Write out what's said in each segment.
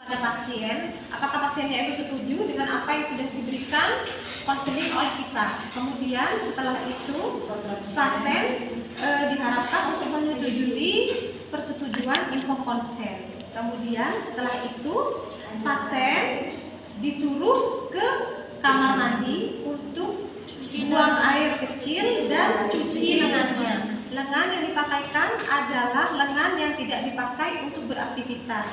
pada pasien, apakah pasiennya itu setuju dengan apa yang sudah diberikan konseling oleh kita. Kemudian setelah itu pasien diharapkan untuk menyetujui persetujuan info konsen. Kemudian setelah itu pasien disuruh ke kamar mandi untuk buang air kecil dan cuci lengannya. Lengan yang dipakaikan adalah lengan yang tidak dipakai untuk beraktivitas.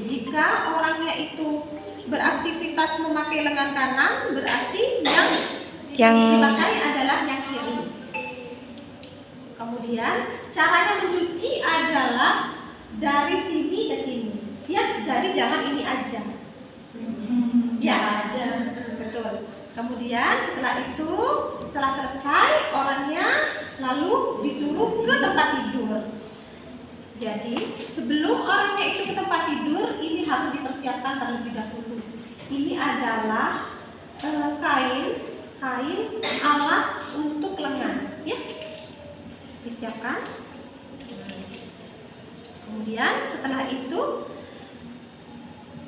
Jika orangnya itu beraktivitas memakai lengan kanan, berarti yang dipakai adalah yang kiri. Kemudian caranya mencuci adalah dari sini ke sini. Ya, jadi jangan ini aja. Ya aja, betul. Kemudian setelah selesai orangnya lalu disuruh ke tempat tidur. Jadi sebelum orangnya itu ke tempat tidur, ini harus dipersiapkan terlebih dahulu. Ini adalah kain alas untuk lengan, ya. Disiapkan. Kemudian setelah itu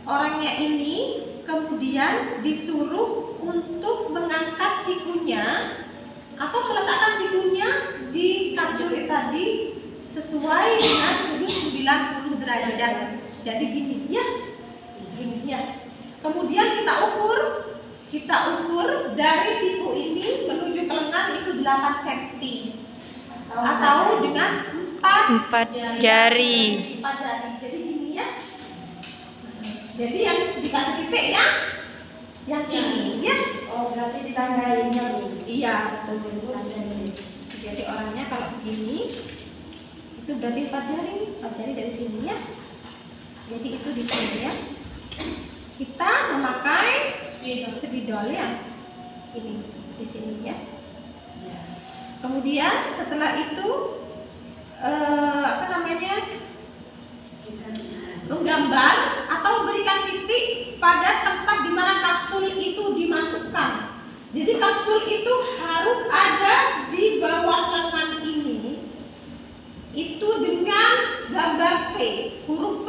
orangnya ini kemudian disuruh untuk mengangkat sikunya atau meletakkan sikunya di kasur tadi sesuai dengan sudut 90 derajat. Jadi gini ya. Gini ya. Kemudian kita ukur dari siku ini menuju ke lengan itu 8 cm atau dengan 4 jari. 4 jari. Jadi gini ya. Jadi yang dikasih titik ya, yang sini ya. Oh, berarti ditandainnya Bu. Iya, betul ditandain. Jadi orangnya kalau begini itu berarti 4 jari dari sini ya. Jadi itu di sini ya. Kita memakai spidol ya. Ini di sini ya. Kemudian setelah itu menggambar atau berikan titik pada tempat di mana kapsul itu dimasukkan. Jadi kapsul itu harus ada di bawah lengan ini. Itu dengan gambar V, huruf V,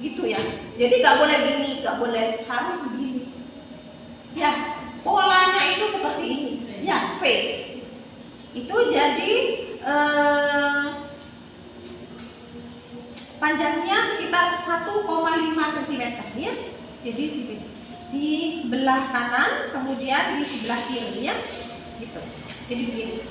gitu ya. Jadi nggak boleh gini, nggak boleh, harus begini. Ya, polanya itu seperti ini. Ya, V. Itu jadi panjangnya sekitar 1,5 cm ya. Jadi di sebelah kanan, kemudian di sebelah kiri ya. Gitu. Jadi begini.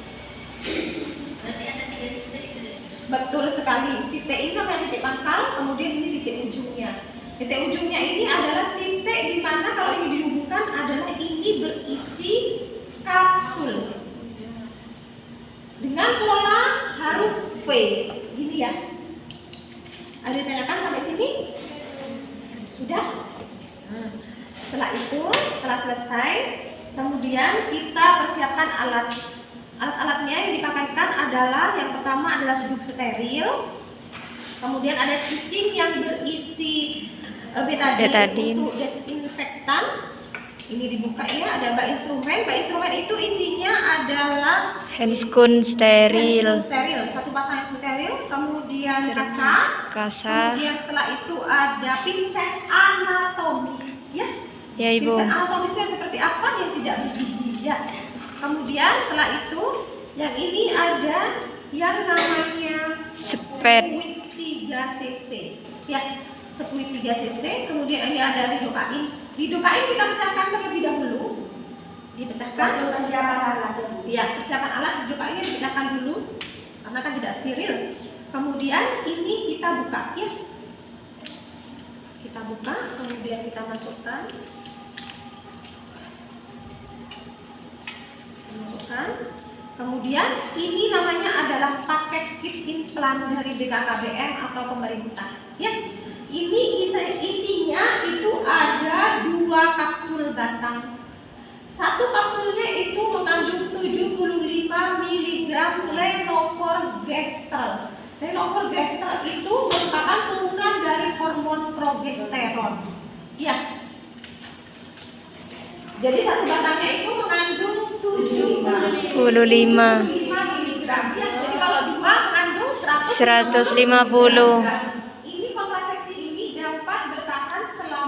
Betul sekali. Titik ini namanya titik pangkal, kemudian ini titik ujungnya. Titik ujungnya ini adalah titik di mana kalau ini dihubungkan adalah ini berisi kapsul. Dengan pola harus V. Gini ya. Ada yang tanyakan sampai sini? Sudah? Setelah itu, setelah selesai, kemudian kita persiapkan alat-alatnya yang dipakaikan adalah yang pertama adalah sudut steril, kemudian ada cicing yang berisi betadine untuk desinfektan. Ini dibuka ya, ada bak instrumen. Bak instrumen itu isinya adalah handscoon steril, satu pasang handscoon steril, kemudian kasa. Kemudian setelah itu ada pinset anatomis ya. Ya Ibu. Pinset anatomis itu yang seperti apa yang tidak bergigi ya. Kemudian setelah itu yang ini ada yang namanya spuit 3 cc ya, spuit 3 cc. Kemudian ini ada lidocain. Lidocain kita pecahkan terlebih dahulu. Dipecahkan persiapan alat ya. Persiapan alat lidocainnya dipecahkan dulu karena kan tidak steril. Kemudian ini kita buka ya. Kita buka, kemudian kita masukkan. Kemudian ini namanya adalah paket kit implan dari BKKBN atau pemerintah ya. Ini isinya itu ada 2 kapsul batang. Satu kapsulnya itu mengandung 75 mg levonorgestrel. Levonorgestrel itu merupakan turunan dari hormon progesteron ya. Jadi satu batangnya itu mengandung 75 mg ya. Jadi kalau 2 mengandung 150. Ini kontrasepsi ini dapat bertahan selama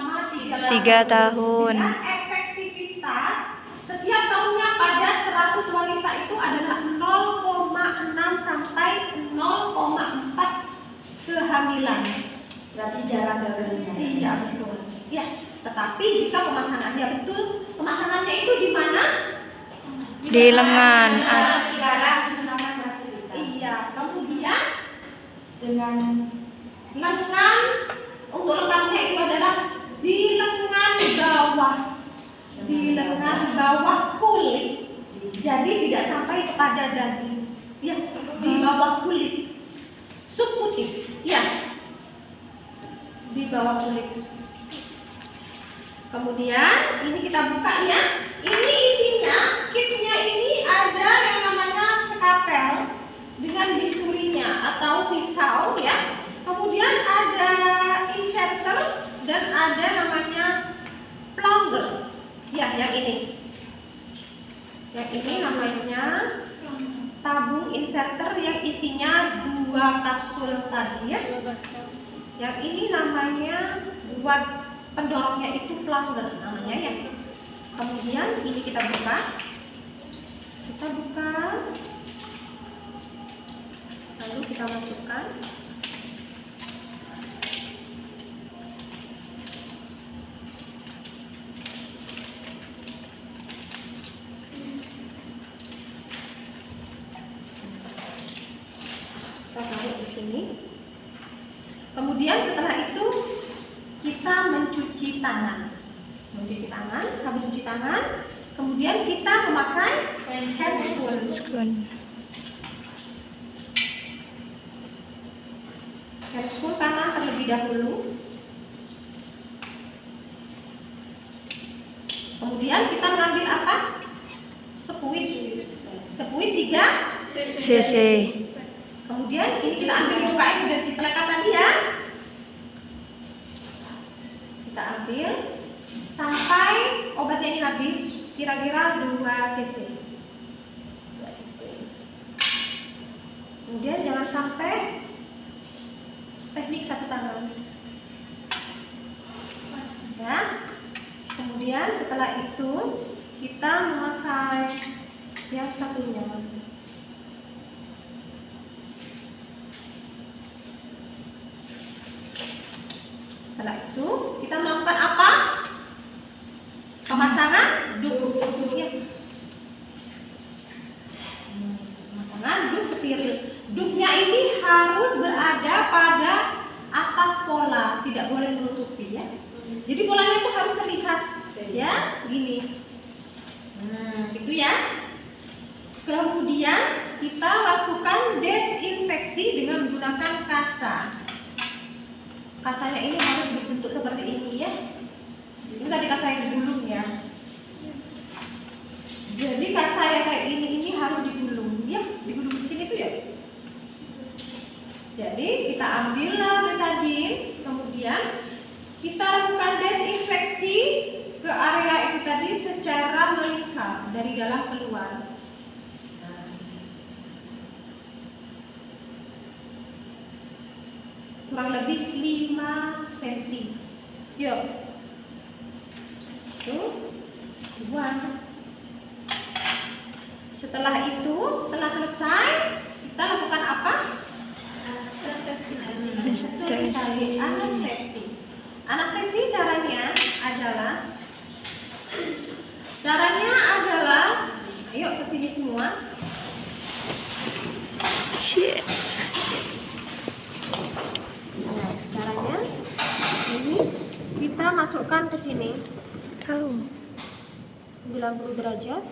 3 tahun. Dan efektivitas setiap tahunnya pada 100 wanita itu adalah 0,6 sampai 0,4 kehamilan. Berarti jarang gagalnya. Iya betul. Ya, tetapi jika pemasangannya betul, pemasangannya itu di mana? Di lengan. Sekarang menggunakan beraktivitas. Iya, kemudian Dengan lengan untuk lengannya itu adalah di lengan bawah, di lengan bawah kulit. Jadi tidak sampai kepada daging. Ya, di bawah kulit. Subkutis. Ya. Di bawah kulit. Kemudian ini kita buka ya. Ini isinya, kitnya ini ada yang namanya skapel dengan bisturinya atau pisau ya. Kemudian ada inserter dan ada namanya plunger. Ya, yang ini. Yang ini namanya tabung inserter yang isinya 2 kapsul tadi ya. Yang ini namanya buat pendorongnya itu plunger namanya ya. Kemudian ini kita buka. Kita buka. Lalu kita masukkan. Kita taruh di sini. Kemudian setelah itu kita mencuci tangan. Mencuci tangan, habis cuci tangan, kemudian kita memakai hand spoon. Hand spoon kanan terlebih dahulu. Kemudian kita mengambil apa? Sepuit. Sepuit 3 cc. Kemudian ini kita ambil bukanya dari ciplekan tadi ya. Kita ambil sampai obatnya ini habis, kira-kira 2 cc. 2 cc. Kemudian jangan sampai teknik 1 tangan. Ya. Kemudian setelah itu kita memakai yang satunya. Setelah itu kita melakukan apa? Pemasangan duk. Ya. Pemasangan duk steril. Duknya ini harus berada pada atas pola, tidak boleh menutupi ya. Jadi polanya itu harus terlihat ya, gini. Gitu ya. Kemudian kita lakukan desinfeksi dengan menggunakan kasa. Kasanya ini harus berbentuk seperti ini ya. Ini tadi kasa yang digulung ya. Jadi kasa yang kayak ini harus digulung ya, digulung kecil itu ya. Jadi kita ambillah betadine, kemudian kita lakukan desinfeksi ke area itu tadi secara melingkar dari dalam keluar. Kurang lebih 5 cm. Yuk. Tuh. Buang. Setelah itu, setelah selesai, kita lakukan apa? Anestesi. Anestesi caranya adalah ayo ke sini semua. Shit. Nah, caranya ini kita masukkan ke sini. Tahu. 90 derajat.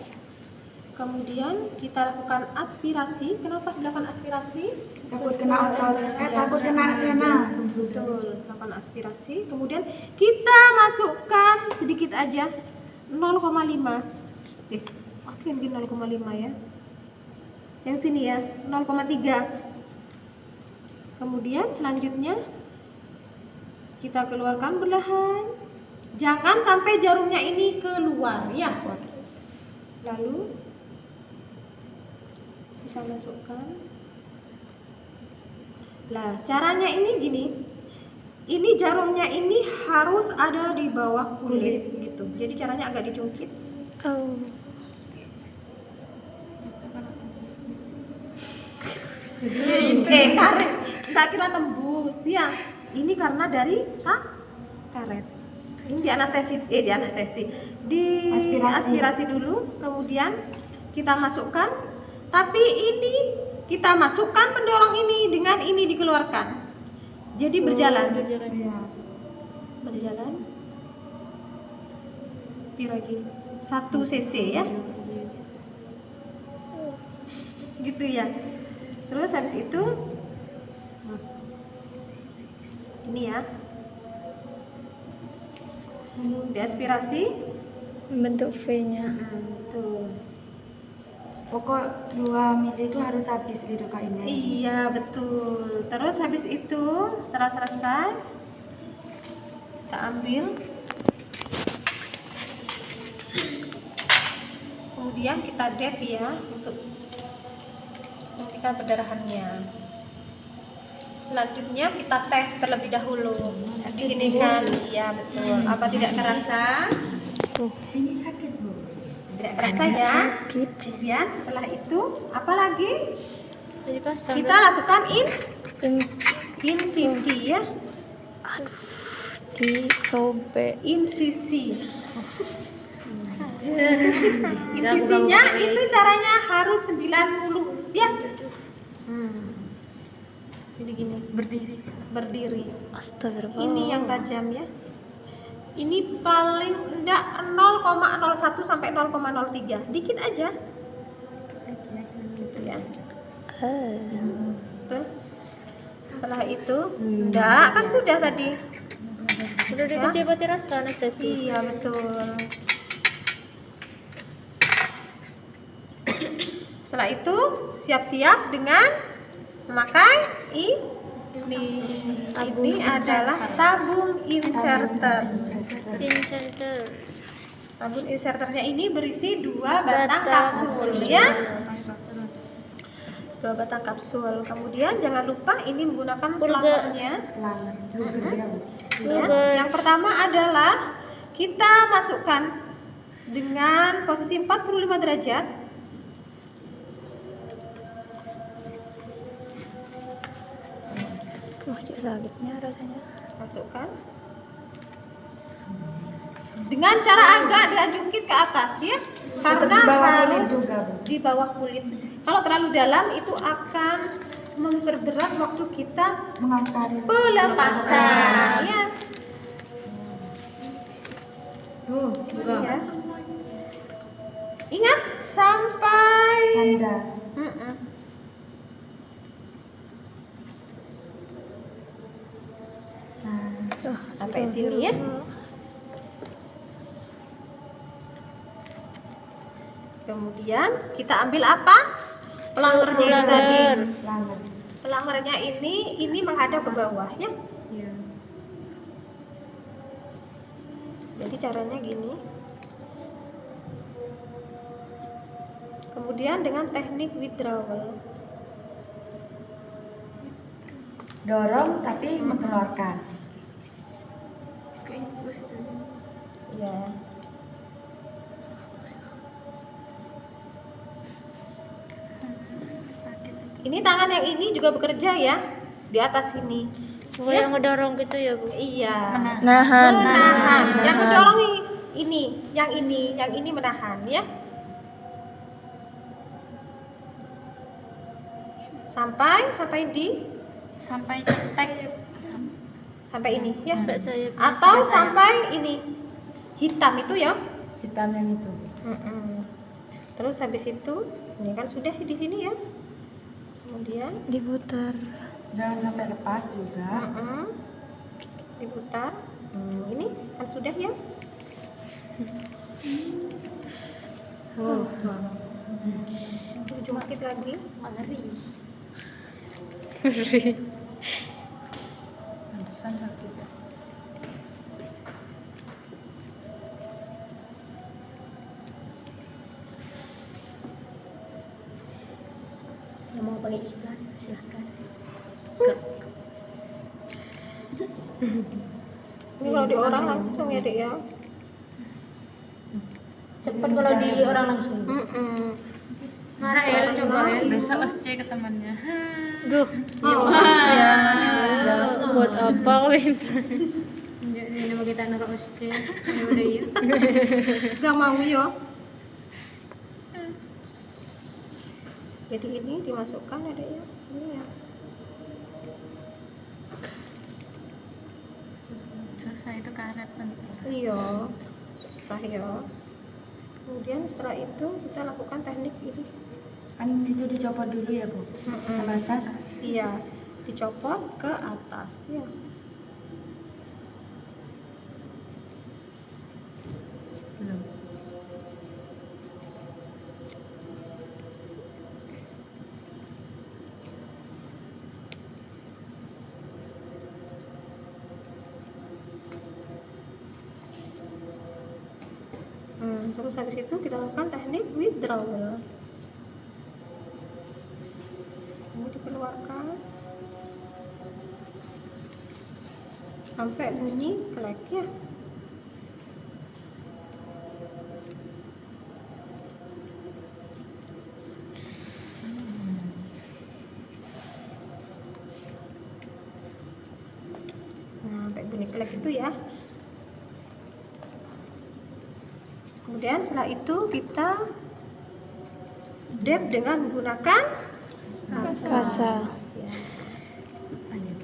Kemudian kita lakukan aspirasi. Kenapa dilakukan aspirasi? takut kena otot, takut kena vena. Betul, lakukan aspirasi. Kemudian kita masukkan sedikit aja 0,5. Oke, mungkin 0,5 ya. Yang sini ya, 0,3. Kemudian selanjutnya kita keluarkan perlahan. Jangan sampai jarumnya ini keluar ya. Lalu kita masukkan. Nah, caranya ini gini. ini jarumnya ini harus ada di bawah kulit gitu. Jadi caranya agak dijungkit. Oh. Karet nggak kira tembus ya. Ini karena dari karet. Ini di anestesi, di aspirasi dulu, kemudian kita masukkan. Tapi ini kita masukkan pendorong ini dengan ini dikeluarkan. Jadi berjalan. Berjalan. Piragi 1 cc ya. Gitu ya. Terus habis itu ini ya, diaspirasi Bentuk V-nya. tuh. Pokok 2 mili itu harus habis gitu Kak ini. Iya betul. Terus habis itu setelah selesai kita ambil, kemudian kita dep ya untuk menghentikan perdarahannya. Selanjutnya kita tes terlebih dahulu. Diginikan, iya betul. Apa tidak terasa? Sini sakit Bu. Tidak terasa ya. Sakit. Kemudian setelah itu apa lagi? Dipasang. Kita lakukan In- insisi ya. disobek. Insisi. Insisinya itu caranya harus 90 ya. Jadi gini, berdiri. Astagfirullah. Ini yang tajam ya. Ini paling enggak 0,01 sampai 0,03. Dikit aja. Gitu ya. Betul. Setelah itu, enggak kan sudah tadi. Sudah dikasih obat rasa anestesi. Iya betul. Setelah itu siap-siap dengan memakai ini adalah tabung inserter. Tabung inserternya ini berisi 2 batang kapsul ya. 2 batang kapsul. Kemudian jangan lupa ini menggunakan pelangernya. Ya. Yang pertama adalah kita masukkan dengan posisi 45 derajat. Sakitnya rasanya. Masukkan. Dengan cara agak diajungkit ke atas ya. Karena harus di bawah kulit. Kalau terlalu dalam itu akan memperberat waktu kita Mengangkat. pelepasan ya. Ya. Ingat sampai Tanda. sampai sini ya. Kemudian kita ambil apa? Pelangernya itu tadi. Pelangernya ini menghadap ke bawah ya. Jadi caranya gini. Kemudian dengan teknik withdrawal. Dorong tapi mengeluarkan. Ya. Ini tangan yang ini juga bekerja ya di atas sini. Oh, yang ngedorong gitu ya, Bu? Iya. Nahan. Menahan. Yang mendorong ini, yang ini menahan ya. Sampai di Sampai cetek. sampai ini ya. Saya Atau sampai ini hitam itu ya. Hitam yang itu. Terus habis itu ini kan sudah di sini ya. Kemudian diputar. Jangan sampai lepas juga. diputar. Ini kan sudah ya. Jungkit lagi. Pantesan sakit. Yang mau pakai iklan silahkan. Ini kalau di orang langsung ya, Dek ya. Cepet kalau di orang langsung. Marah ya, coba ya. Besok SC ke temannya. Duh. Ya. Buat apa kowe? Ini mau kita naruh SC. Ya udah ya. Gak mau yo. Jadi ini dimasukkan ya, Dek ya. Ini ya. Susah itu karet bentar. Iya. Susah ya. Kemudian setelah itu kita lakukan teknik ini. Kan itu dicopot dulu ya Bu, sebatas. Iya, dicopot ke atas ya. Belum. Terus habis itu kita lakukan teknik withdrawal. Ini dikeluarkan sampai bunyi klek ya. Nah, sampai bunyi klek itu ya. Kemudian setelah itu kita dep dengan menggunakan Kasa. ya,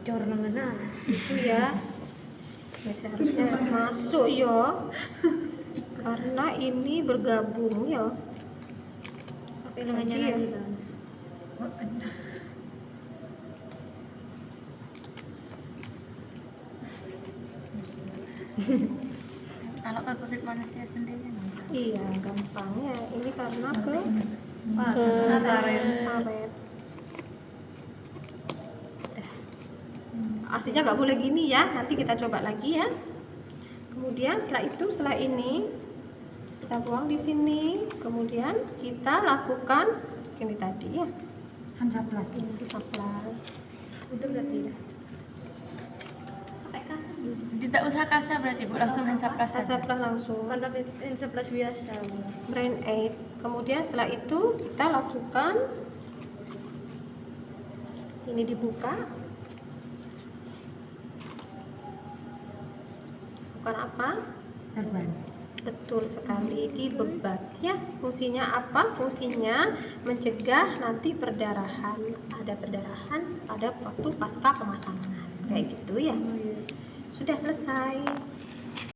Cor lengan. itu ya. Nah, seharusnya masuk yo, karena ini bergabung ya. Pakai lengannya Iya. lagi kan. Kalau ke kulit manusia sendiri enggak. Iya, gampang ya. Ini karena ke karet. Aslinya nggak boleh gini ya. Nanti kita coba lagi ya. Kemudian setelah ini kita buang di sini. Kemudian kita lakukan ini tadi ya. Hansaplas Bu. Ini saplas. Udah berarti ya. Pakai kasar. Tidak usah kasar berarti Bu, langsung hensaplas saja. Saplas langsung. Kan pakai hensaplas biasa. Brain aid. Kemudian setelah itu kita lakukan ini dibuka. Bukan apa? Perban. Betul sekali, dibebat ya. Fungsinya apa? Fungsinya mencegah nanti perdarahan. Ada perdarahan pada waktu pasca pemasangan. Kayak gitu ya. Sudah selesai.